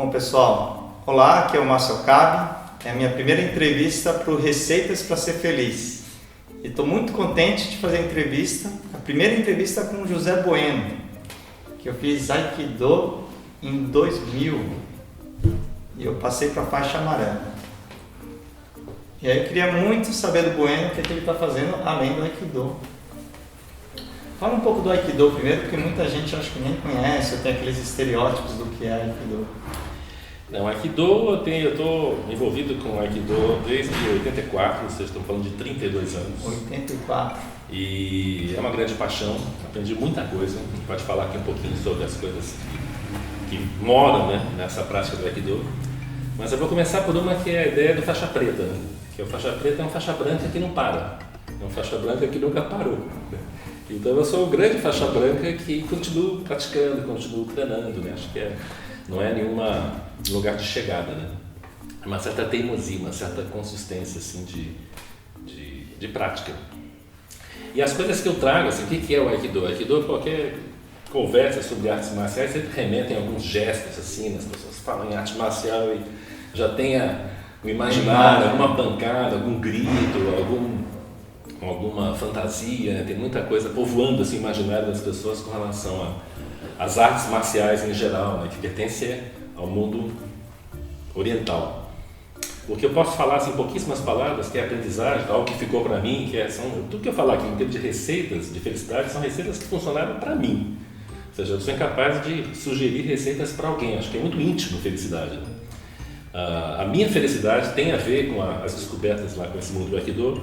Bom, pessoal, olá, aqui é o Márcio Cabe. É a minha primeira entrevista para o Receitas para Ser Feliz. E estou muito contente de fazer a entrevista, a primeira entrevista com o José Bueno, que eu fiz Aikido em 2000 e eu passei para a faixa amarela. E aí eu queria muito saber do Bueno o que ele está fazendo além do Aikido. Fala um pouco do Aikido primeiro, porque muita gente acho que nem conhece, ou tem aqueles estereótipos do que é Aikido. Não, Aikido, eu estou envolvido com Aikido desde 84, vocês estão falando de 32 anos. 84. E é uma grande paixão, aprendi muita coisa, a gente pode falar aqui um pouquinho sobre as coisas que moram, né, nessa prática do Aikido. Mas eu vou começar por uma que é a ideia do faixa preta, né? Que o faixa preta é um faixa branca que não para, é um faixa branca que nunca parou. Então eu sou o grande faixa branca que continuo praticando, continuo treinando, né? Acho que não é nenhum lugar de chegada, né? É uma certa teimosia, uma certa consistência assim, de prática. E as coisas que eu trago, assim, o que é o Aikido? O Aikido, qualquer conversa sobre artes marciais sempre remetem a alguns gestos, assim, as pessoas falam em arte marcial e já tem o imaginário, alguma pancada, algum grito, alguma fantasia, né? Tem muita coisa povoando assim, o imaginário das pessoas com relação às artes marciais em geral, né? Que pertencem ao mundo oriental. O que eu posso falar assim, em pouquíssimas palavras, que é aprendizagem, algo que ficou para mim, tudo que eu falar aqui em termos de receitas de felicidade são receitas que funcionaram para mim. Ou seja, eu sou incapaz de sugerir receitas para alguém, acho que é muito íntimo felicidade, né? A minha felicidade tem a ver com as descobertas lá com esse mundo do Aikido,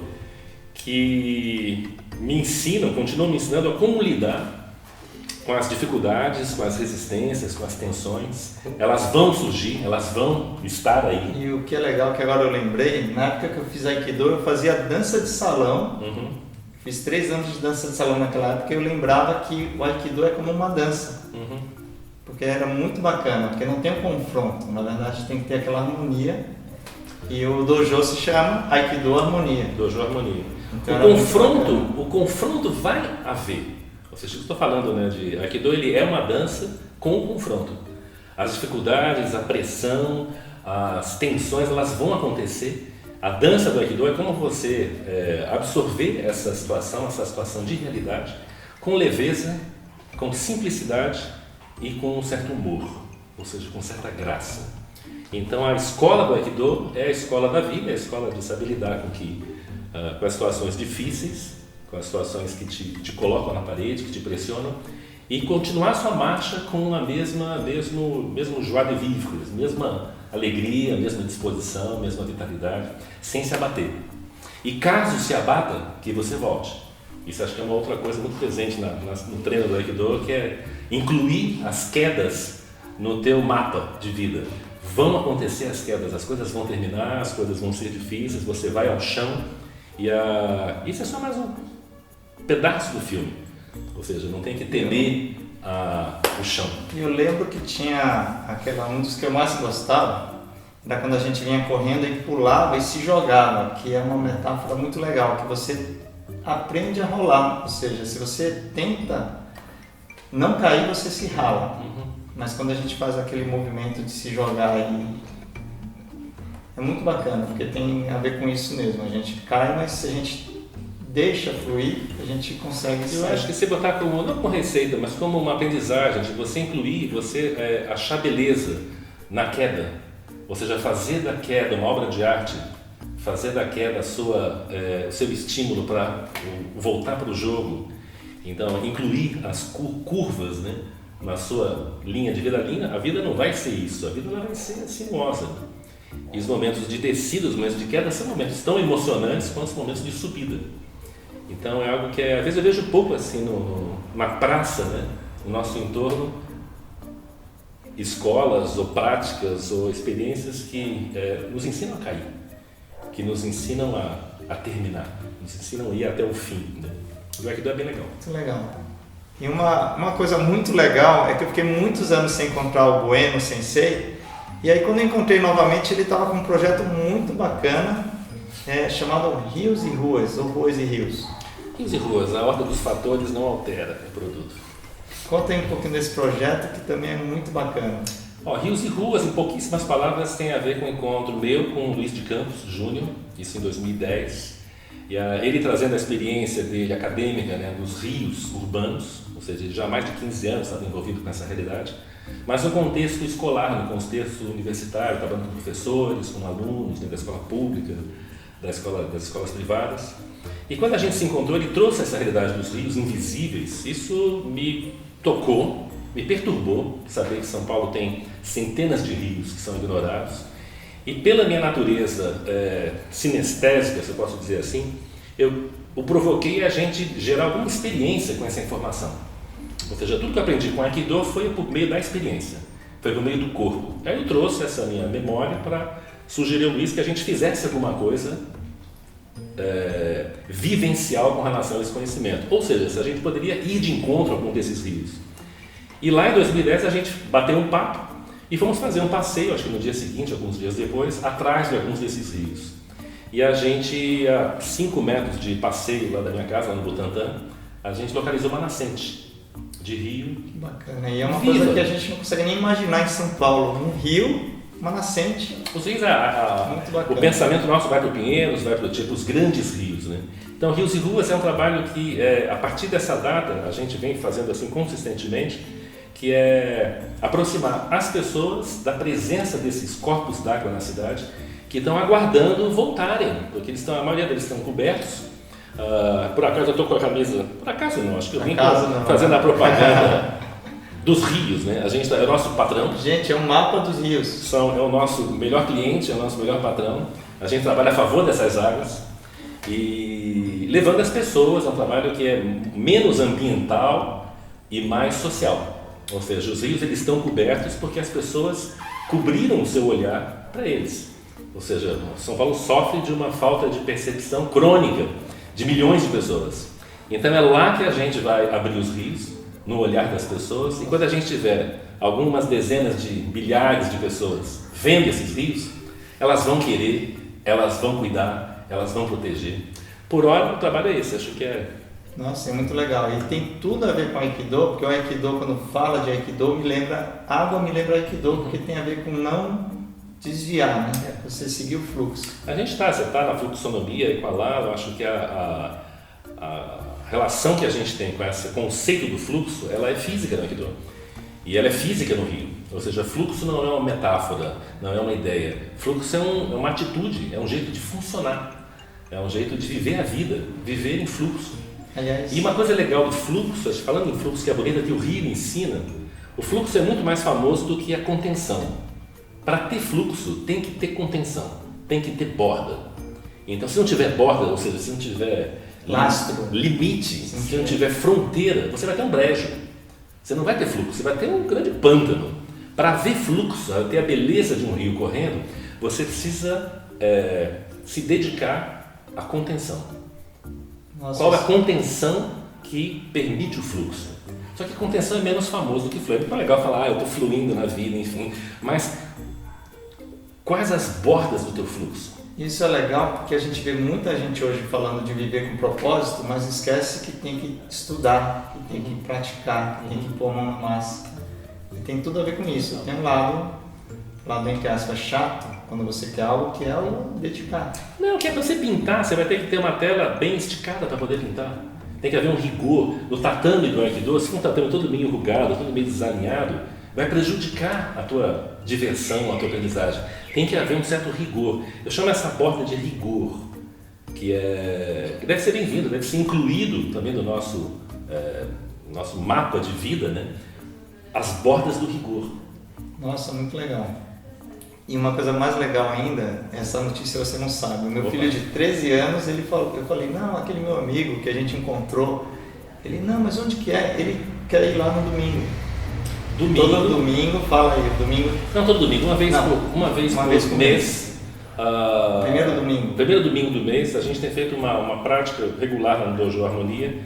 que me continuam me ensinando a como lidar com as dificuldades, com as resistências, com as tensões. Elas vão surgir, elas vão estar aí. E o que é legal, que agora eu lembrei, na época que eu fiz Aikido, eu fazia dança de salão. Fiz 3 anos de dança de salão naquela época e eu lembrava que o Aikido é como uma dança. Porque era muito bacana, porque não tem um confronto, na verdade tem que ter aquela harmonia. E o dojo se chama Aikido Harmonia. Dojo Harmonia. Então, o confronto vai haver. Ou seja, eu estou falando, né, de Aikido, ele é uma dança com o confronto. As dificuldades, a pressão, as tensões, elas vão acontecer. A dança do Aikido é como você absorver essa situação de realidade, com leveza, com simplicidade e com um certo humor, ou seja, com certa graça. Então a escola do Aikido é a escola da vida, é a escola de saber lidar com as situações difíceis, com as situações que te colocam na parede, que te pressionam, e continuar sua marcha com a mesmo joie de vivre, mesma alegria, mesma disposição, mesma vitalidade, sem se abater. E caso se abata, que você volte. Isso acho que é uma outra coisa muito presente no treino do Aikido, que é incluir as quedas no teu mapa de vida. Vão acontecer as quedas, as coisas vão terminar, as coisas vão ser difíceis, você vai ao chão e isso é só mais um pedaço do filme, ou seja, não tem que temer o chão. E eu lembro que tinha um dos que eu mais gostava, era quando a gente vinha correndo e pulava e se jogava, que é uma metáfora muito legal, que você aprende a rolar, ou seja, se você tenta não cair, você se rala. Mas quando a gente faz aquele movimento de se jogar aí, é muito bacana, porque tem a ver com isso mesmo. A gente cai, mas se a gente deixa fluir, a gente consegue sair. Eu acho que se botar não como receita, mas como uma aprendizagem, de você incluir, você achar beleza na queda. Ou seja, fazer da queda uma obra de arte, fazer da queda o seu estímulo para voltar para o jogo. Então, incluir as curvas, né, na sua linha de vida. A vida não vai ser isso, a vida ela vai ser sinuosa. E os momentos de descida, os momentos de queda são momentos tão emocionantes quanto os momentos de subida. Então é algo que às vezes eu vejo pouco assim na praça, né, no nosso entorno, escolas ou práticas ou experiências que nos ensinam a cair, que nos ensinam a terminar, nos ensinam a ir até o fim, né? O Aikido é bem legal. Muito legal. E uma coisa muito legal é que eu fiquei muitos anos sem encontrar o Bueno Sensei, e aí quando eu encontrei novamente ele estava com um projeto muito bacana, chamado Rios e Ruas, ou Ruas e Rios. Rios e Ruas, a ordem dos fatores não altera o produto. Conta aí um pouquinho desse projeto que também é muito bacana. Rios e Ruas, em pouquíssimas palavras, tem a ver com o encontro meu com o Luiz de Campos Júnior, isso em 2010. E ele trazendo a experiência dele acadêmica, né, dos rios urbanos, ou seja, ele já há mais de 15 anos estava envolvido com essa realidade, mas no contexto escolar, no contexto universitário, trabalhando com professores, com alunos, né, da escola pública, das escolas privadas. E quando a gente se encontrou, ele trouxe essa realidade dos rios invisíveis. Isso me tocou, me perturbou, saber que São Paulo tem centenas de rios que são ignorados. E pela minha natureza sinestésica, se eu posso dizer assim, eu o provoquei a gente gerar alguma experiência com essa informação. Ou seja, tudo que eu aprendi com Aikido foi por meio da experiência, foi por meio do corpo. Aí eu trouxe essa minha memória para sugerir ao Luiz que a gente fizesse alguma coisa vivencial com relação a esse conhecimento. Ou seja, se a gente poderia ir de encontro a algum desses rios. E lá em 2010 a gente bateu um papo e fomos fazer um passeio, acho que no dia seguinte, alguns dias depois, atrás de alguns desses rios. E a gente, a 5 metros de passeio lá da minha casa, lá no Butantã, a gente localizou uma nascente de rio. Que bacana. E é uma coisa que a gente não consegue nem imaginar em São Paulo. Um rio, uma nascente. Os rios, o pensamento nosso vai para o Pinheiros, vai para os grandes rios, né? Então, Rios e Ruas é um trabalho que, a partir dessa data, a gente vem fazendo assim consistentemente, que é aproximar as pessoas da presença desses corpos d'água na cidade que estão aguardando voltarem, porque a maioria deles estão cobertos. Por acaso eu estou com a camisa, por acaso não, acho que eu vim fazendo a propaganda dos rios, né? A gente é o nosso patrão. Gente, é um mapa dos rios. É o nosso melhor cliente, é o nosso melhor patrão. A gente trabalha a favor dessas águas e levando as pessoas a um trabalho que é menos ambiental e mais social. Ou seja, os rios eles estão cobertos porque as pessoas cobriram o seu olhar para eles. Ou seja, São Paulo sofre de uma falta de percepção crônica de milhões de pessoas. Então é lá que a gente vai abrir os rios, no olhar das pessoas, e quando a gente tiver algumas dezenas de milhares de pessoas vendo esses rios, elas vão querer, elas vão cuidar, elas vão proteger. Por hora o trabalho é esse, acho que é... Nossa, é muito legal. E tem tudo a ver com o Aikido, porque o Aikido, quando fala de Aikido, água me lembra Aikido, porque tem a ver com não desviar, né? Você seguir o fluxo. Você está na fluxonomia e com a Lara, eu acho que a relação que a gente tem com esse conceito do fluxo, ela é física no Aikido. E ela é física no Rio. Ou seja, fluxo não é uma metáfora, não é uma ideia. Fluxo é uma atitude, é um jeito de funcionar, é um jeito de viver a vida, viver em fluxo. Aliás, e uma coisa legal do fluxo, falando em fluxo que é bonita, que o Rio ensina, o fluxo é muito mais famoso do que a contenção. Para ter fluxo, tem que ter contenção, tem que ter borda. Então, se não tiver borda, ou seja, se não tiver lastro, limite, se não tiver fronteira, você vai ter um brejo. Você não vai ter fluxo, você vai ter um grande pântano. Para ver fluxo, ter a beleza de um rio correndo, você precisa se dedicar à contenção. Nossa, qual é a contenção que permite o fluxo? Só que a contenção é menos famoso do que fluir. É muito legal falar, eu estou fluindo na vida, enfim, mas quais as bordas do teu fluxo? Isso é legal porque a gente vê muita gente hoje falando de viver com propósito, mas esquece que tem que estudar, que tem que praticar, que tem que pôr a mão na massa. E tem tudo a ver com isso. Tem um lado entre aspas, chato, quando você quer algo que é o dedicar. Não, que é para você pintar, você vai ter que ter uma tela bem esticada para poder pintar. Tem que haver um rigor. No tatame do Aikido, se um tatame todo meio enrugado, todo meio desalinhado, vai prejudicar a tua diversão, a tua aprendizagem. Tem que haver um certo rigor. Eu chamo essa borda de rigor, que deve ser bem-vindo, deve ser incluído também no nosso mapa de vida, né? As bordas do rigor. Nossa, muito legal. E uma coisa mais legal ainda, essa notícia você não sabe. O meu filho de 13 anos, eu falei, não, aquele meu amigo que a gente encontrou, ele, não, mas onde que é? Ele quer ir lá no domingo. Todo domingo, fala aí, domingo. Não, todo domingo, uma vez por mês. Primeiro domingo do mês, a gente tem feito uma prática regular no Dojo Harmonia,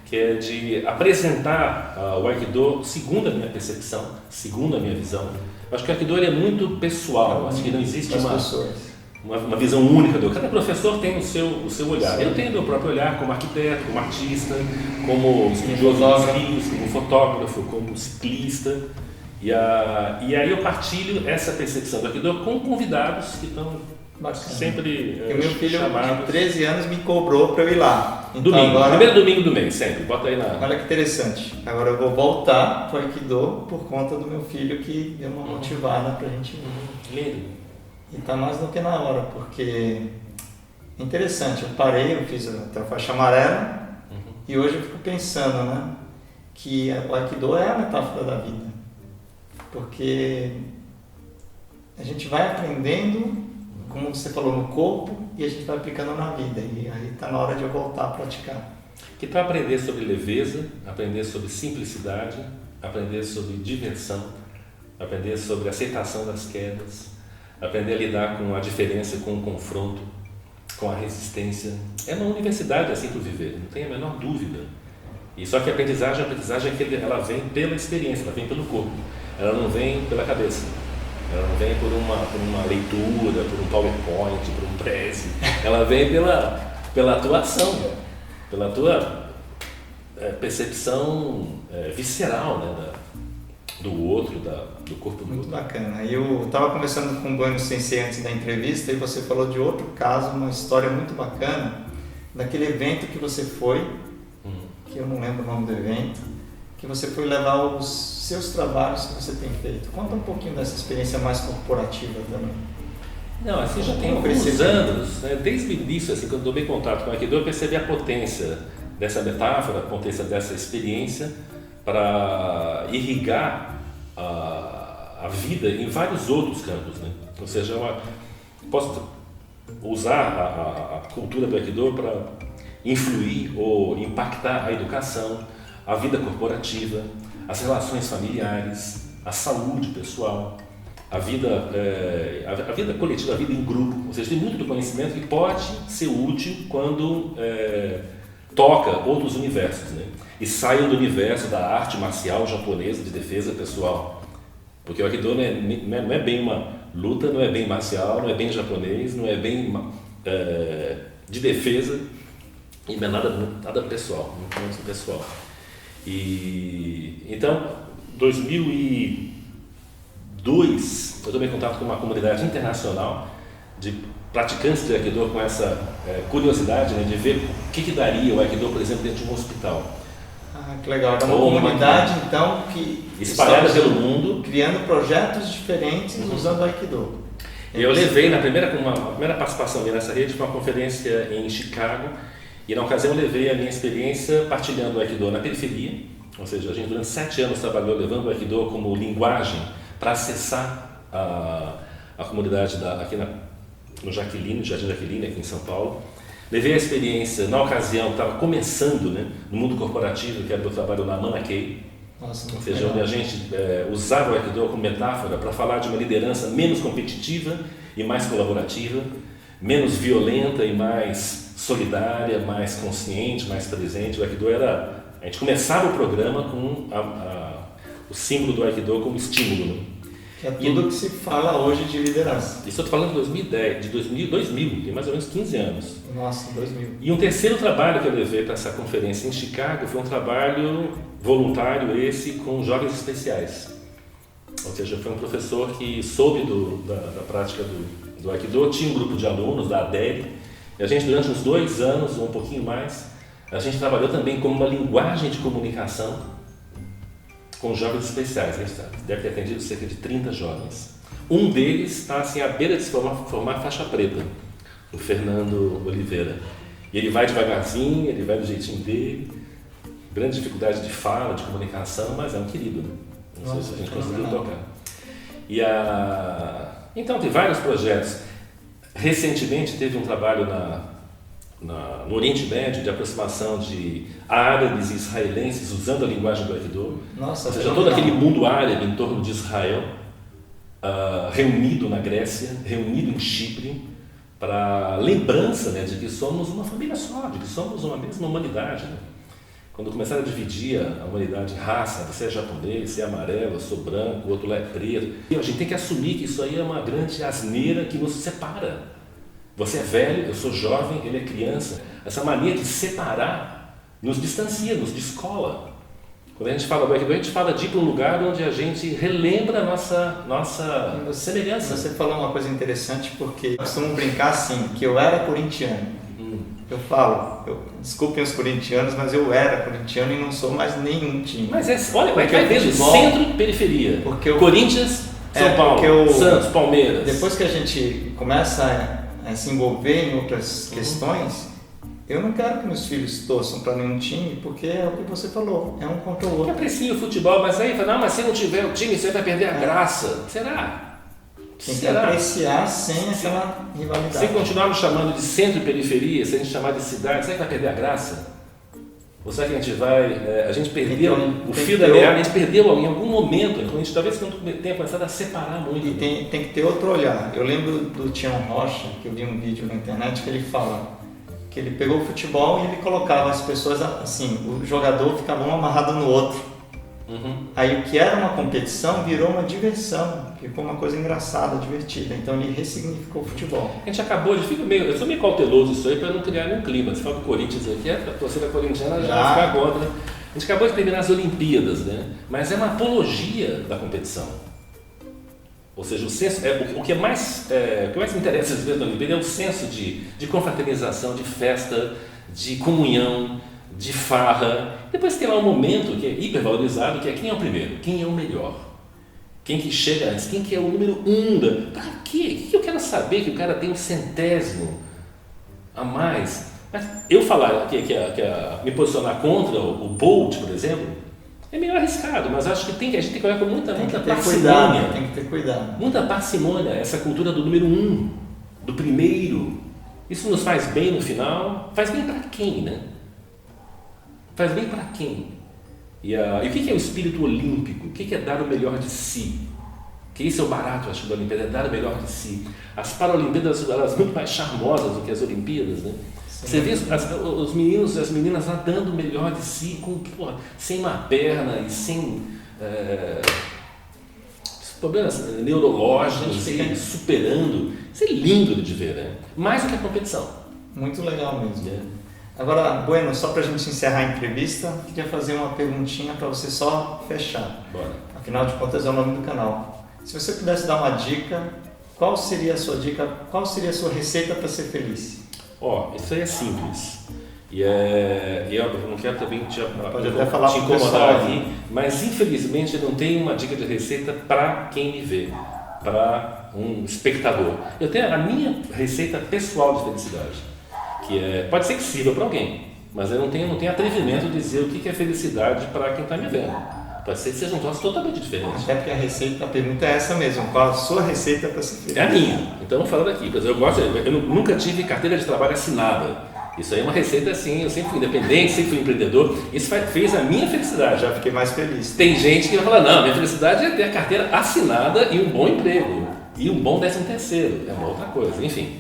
que é de apresentar o Aikido segundo a minha percepção, segundo a minha visão. Eu acho que o Aikido é muito pessoal, acho que não existe uma visão única. Cada professor tem o seu olhar. Sim. Eu tenho meu próprio olhar como arquiteto, como artista, como estudioso dos rios, como fotógrafo, como ciclista. E aí eu partilho essa percepção do Aikido com convidados que estão sempre e meu filho chamados. de 13 anos me cobrou para eu ir lá. Então, Domingo, agora, primeiro domingo do mês, sempre. Bota aí na... olha que interessante. Agora eu vou voltar para o Aikido por conta do meu filho que deu uma motivada para a gente ir. Lindo. E está mais do que na hora, porque é interessante. Eu parei, eu fiz até a faixa amarela e hoje eu fico pensando, né, que o Aikido é a metáfora da vida. Porque a gente vai aprendendo, como você falou, no corpo e a gente vai aplicando na vida. E aí está na hora de eu voltar a praticar. Que para aprender sobre leveza, aprender sobre simplicidade, aprender sobre diversão, aprender sobre aceitação das quedas, aprender a lidar com a diferença, com o confronto, com a resistência. É uma universidade assim para viver, não tem a menor dúvida. E só que a aprendizagem é que ela vem pela experiência, ela vem pelo corpo. Ela não vem pela cabeça, ela não vem por uma leitura, por um PowerPoint, por um Prezi, ela vem pela tua ação, pela tua percepção visceral, né, do outro, do corpo do Muito outro. bacana. Eu estava conversando com o Bueno Sensei antes da entrevista e você falou de outro caso, uma história muito bacana, daquele evento que você foi, que eu não lembro o nome do evento, que você foi levar os seus trabalhos que você tem feito. Conta um pouquinho dessa experiência mais corporativa também. Não, assim, já tem alguns anos, né, desde o início, assim, quando eu tomei contato com o Aikido, eu percebi a potência dessa metáfora, a potência dessa experiência para irrigar a vida em vários outros campos, né? Ou seja, eu posso usar a cultura do Aikido para influir ou impactar a educação, a vida corporativa, as relações familiares, a saúde pessoal, a vida coletiva, a vida em grupo. Ou seja, tem muito do conhecimento que pode ser útil quando toca outros universos, né? E saiam do universo da arte marcial japonesa de defesa pessoal. Porque o Aikido não é bem uma luta, não é bem marcial, não é bem japonês, não é bem de defesa e não é nada pessoal, muito pessoal. E então, 2002, eu tomei contato com uma comunidade internacional de praticantes de Aikido com essa curiosidade, né, de ver o que daria o Aikido, por exemplo, dentro de um hospital. Ah, que legal. É uma comunidade, então, que espalhada pelo mundo, criando projetos diferentes usando o Aikido. E eu levei, a primeira participação minha nessa rede foi uma conferência em Chicago, e na ocasião eu levei a minha experiência partilhando o Aikido na periferia, ou seja, a gente durante 7 anos trabalhou levando o Aikido como linguagem para acessar a comunidade aqui no Jardim Jaqueline, aqui em São Paulo. Levei a experiência, na ocasião, que estava começando, né, no mundo corporativo, que era o meu trabalho na Manakei. Nossa, ou seja, onde a gente usava o Aikido como metáfora para falar de uma liderança menos competitiva e mais colaborativa, menos violenta e mais solidária, mais consciente, mais presente. O Aikido era... A gente começava o programa com o símbolo do Aikido como estímulo, né? Que é tudo que se fala hoje de liderança. Isso eu estou falando de 2010, de 2000, tem mais ou menos 15 anos. Nossa, 2000. E um terceiro trabalho que eu levei para essa conferência em Chicago foi um trabalho voluntário esse com jovens especiais. Ou seja, foi um professor que soube da prática do Aikido, tinha um grupo de alunos da ADERE, e a gente durante uns 2 anos, ou um pouquinho mais, a gente trabalhou também como uma linguagem de comunicação com jovens especiais. A gente deve ter atendido cerca de 30 jovens. Um deles está assim, à beira de se formar faixa preta, o Fernando Oliveira. E ele vai devagarzinho, ele vai do jeitinho dele, grande dificuldade de fala, de comunicação, mas é um querido, né? Não sei se a gente conseguiu tocar. Então tem vários projetos. Recentemente teve um trabalho no Oriente Médio de aproximação de árabes e israelenses usando a linguagem do Aikido. Nossa, ou seja, todo aquele mundo árabe em torno de Israel, reunido na Grécia, reunido em Chipre, para lembrança, né, de que somos uma família só, de que somos uma mesma humanidade, né? Quando começaram a dividir a humanidade em raça, você é japonês, você é amarelo, eu sou branco, o outro lá é preto. E a gente tem que assumir que isso aí é uma grande asneira que nos separa. Você é velho, eu sou jovem, ele é criança. Essa mania de separar nos distancia, nos descola. Quando a gente fala do Aikido, a gente fala de ir para um lugar onde a gente relembra a nossa semelhança. Você falou uma coisa interessante, porque eu costumo brincar assim, que eu era corintiano. Eu falo, desculpem os corintianos, mas eu era corintiano e não sou mais nenhum time. Mas olha, vai vendo centro e periferia. Corinthians, São Paulo, Santos, Palmeiras. Depois que a gente começa a se envolver em outras questões, eu não quero que meus filhos torçam para nenhum time, porque é o que você falou, é um contra o outro. Eu aprecio o futebol, mas aí fala, não, mas se não tiver o time, você vai perder a graça. Será? Tem que apreciar sem aquela rivalidade. Se continuarmos chamando de centro e periferia, se a gente chamar de cidade, será que vai perder a graça? Ou será que a gente vai... a gente perdeu o fio da meada, a gente perdeu em algum momento, a gente talvez não tenha começado a separar muito. E tem que ter outro olhar. Eu lembro do Tião Rocha, que eu vi um vídeo na internet, que ele fala que ele pegou o futebol e ele colocava as pessoas assim, o jogador ficava um amarrado no outro. Aí o que era uma competição virou uma diversão, ficou uma coisa engraçada, divertida. Então ele ressignificou o futebol. A gente acabou de ficar eu sou meio cauteloso isso aí para não criar nenhum clima. Você fala do Corinthians aqui, a torcida corintiana já vai ficar contra. A gente acabou de terminar as Olimpíadas, né? Mas é uma apologia da competição. Ou seja, o senso, o que mais me interessa às vezes na Olimpíada é o senso de confraternização, de festa, de comunhão, de farra. Depois tem lá um momento que é hipervalorizado, que é quem é o primeiro, quem é o melhor, quem que chega antes, quem que é o número 1 Para quê? O que eu quero saber que o cara tem um centésimo a mais? Mas eu falar me posicionar contra o Bolt, por exemplo, é meio arriscado, mas acho que a gente tem que olhar com muita parcimônia. Tem que ter cuidado. Muita parcimônia, essa cultura do número 1, do primeiro. Isso nos faz bem no final? Faz bem para quem, né? Faz bem para quem? E o que é o espírito olímpico? O que é dar o melhor de si? Que esse é o barato, acho, da Olimpíada, é dar o melhor de si. As Paralimpíadas, elas são muito mais charmosas do que as Olimpíadas, né? Você vê os meninos e as meninas lá dando o melhor de si, sem uma perna e sem problemas neurológicos, superando. Isso é lindo de ver, né? Mais do que a competição. Muito legal mesmo. Agora, Bueno, só para a gente encerrar a entrevista, queria fazer uma perguntinha para você só fechar. Bora. Afinal de contas, é o nome do canal. Se você pudesse dar uma dica, qual seria a sua dica? Qual seria a sua receita para ser feliz? Isso aí é simples. E eu não quero também te incomodar aqui, mas infelizmente eu não tenho uma dica de receita para quem me vê, para um espectador. Eu tenho a minha receita pessoal de felicidade. Que pode ser que sirva para alguém, mas eu não tenho atrevimento de dizer o que é felicidade para quem está me vendo. Pode ser que seja um troço totalmente diferente. Até porque a pergunta é essa mesmo, qual a sua receita para ser feliz? É a minha, então falando aqui, eu nunca tive carteira de trabalho assinada. Isso aí é uma receita assim, eu sempre fui independente, sempre fui empreendedor, isso fez a minha felicidade. Já fiquei mais feliz. Tem gente que vai falar, não, minha felicidade é ter a carteira assinada e um bom emprego, e um bom 13º, é uma outra coisa, enfim.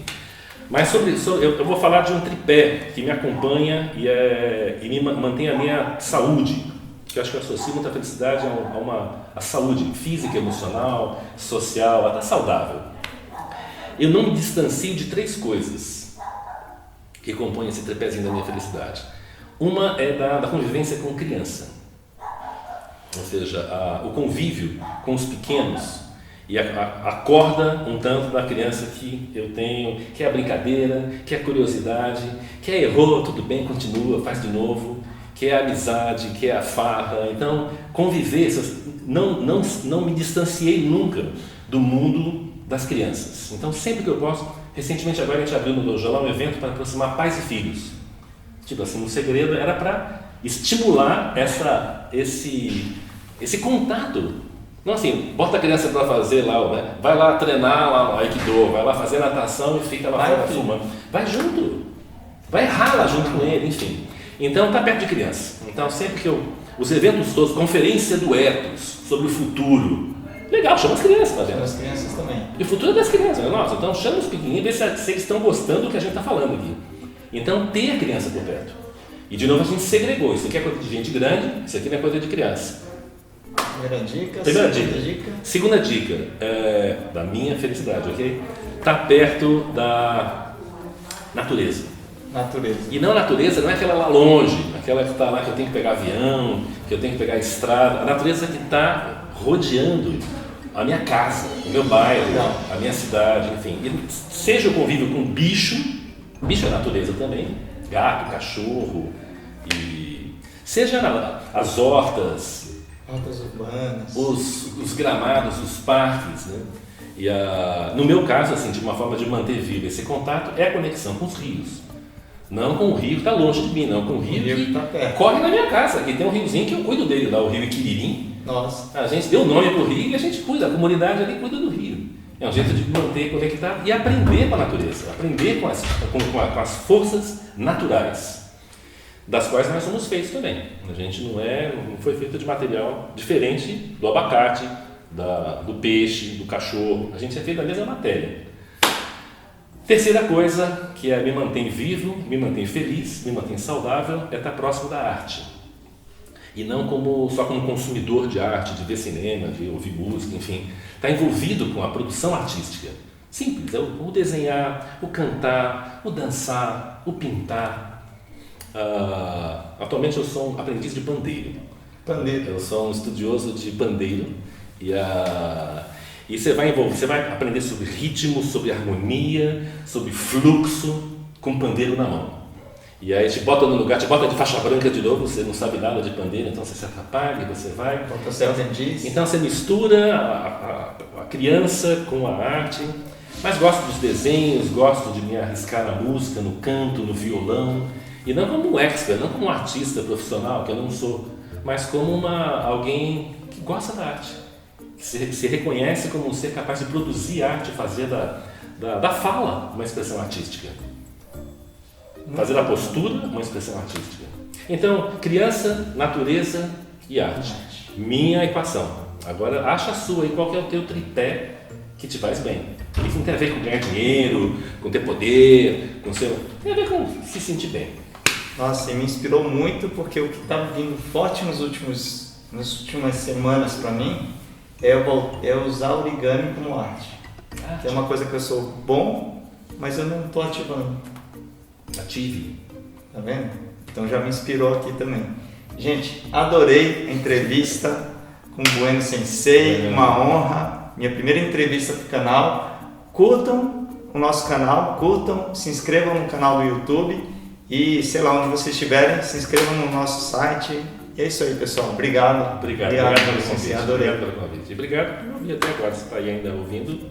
Mas eu vou falar de um tripé que me acompanha e me mantém a minha saúde, que eu acho que eu associo muita felicidade a saúde física, emocional, social, até saudável. Eu não me distancio de 3 coisas que compõem esse tripézinho da minha felicidade. Uma é da convivência com criança, ou seja, o convívio com os pequenos. E acorda um tanto da criança que eu tenho, que é a brincadeira, que é a curiosidade, que é errou, tudo bem, continua, faz de novo, que é a amizade, que é a farra. Então, conviver, não me distanciei nunca do mundo das crianças. Então, sempre que eu posso, recentemente agora a gente abriu no Dojo lá um evento para aproximar pais e filhos. Tipo assim, o segredo era para estimular esse contato. Não assim, bota a criança para fazer lá, né? Vai lá treinar lá no Aikido, vai lá fazer natação e fica lá fora fumando. Vai junto, vai errar lá junto com ele, enfim. Então tá perto de criança. Então sempre que os eventos todos, conferência do Ethos sobre o futuro, legal, chama as crianças para dentro. Chama as crianças também. E o futuro é das crianças, né? Nossa, então chama os pequenininhos e vê se eles estão gostando do que a gente está falando aqui. Então ter a criança por perto. E de novo a gente segregou, isso aqui é coisa de gente grande, isso aqui não é coisa de criança. Primeira dica. Segunda dica, da minha felicidade, ok? Tá perto da natureza. Natureza. E não natureza, não é aquela lá longe, aquela que está lá que eu tenho que pegar avião, que eu tenho que pegar a estrada, a natureza que está rodeando a minha casa, o meu bairro, a minha cidade, enfim. E seja o convívio com bicho é natureza também, gato, cachorro, e seja as hortas, urbanas, os gramados, os parques, né? E no meu caso, assim, de uma forma de manter vivo esse contato é a conexão com os rios. Não com o rio que está longe de mim, não com o rio que tá perto. Corre na minha casa. Aqui tem um riozinho que eu cuido dele, lá, o rio Iquiririm. Nossa. A gente deu nome para o rio e a gente cuida, a comunidade ali cuida do rio. É um jeito de manter conectado e aprender com a natureza, aprender com as forças naturais, das quais nós somos feitos também. A gente não foi feito de material diferente do abacate, do peixe, do cachorro. A gente é feito da mesma matéria. Terceira coisa que me mantém vivo, me mantém feliz, me mantém saudável, é estar próximo da arte. E não só como consumidor de arte, de ver cinema, de ouvir música, enfim. Estar envolvido com a produção artística. Simples, o desenhar, o cantar, o dançar, o pintar. Atualmente eu sou um aprendiz de pandeiro. Eu sou um estudioso de pandeiro. E você vai aprender sobre ritmo, sobre harmonia, sobre fluxo, com pandeiro na mão. E aí te bota no lugar, te bota de faixa branca de novo, você não sabe nada de pandeiro, então você se atrapalha, você vai. Então você mistura a criança com a arte, mas gosto dos desenhos, gosto de me arriscar na música, no canto, no violão, e não como um expert, não como um artista profissional, que eu não sou, mas como alguém que gosta da arte. Se reconhece como um ser capaz de produzir arte, fazer da fala uma expressão artística, fazer da postura uma expressão artística. Então, criança, natureza e arte. Minha equação. Agora, acha a sua e qual que é o teu tripé que te faz bem. Isso não tem a ver com ganhar dinheiro, com ter poder, tem a ver com se sentir bem. Nossa, e me inspirou muito porque o que estava vindo forte nas últimas semanas para mim é usar o origami como arte. É uma coisa que eu sou bom, mas eu não estou ativando. Ative. Tá vendo? Então já me inspirou aqui também. Gente, adorei a entrevista com o Bueno Sensei, uma honra. Minha primeira entrevista para o canal. Curtam o nosso canal, se inscrevam no canal do YouTube e sei lá onde vocês estiverem, se inscrevam no nosso site. E é isso aí, pessoal. Obrigado pelo convite. Adorei. Obrigado pelo convite. Obrigado por me ouvir até agora. Se está aí ainda ouvindo.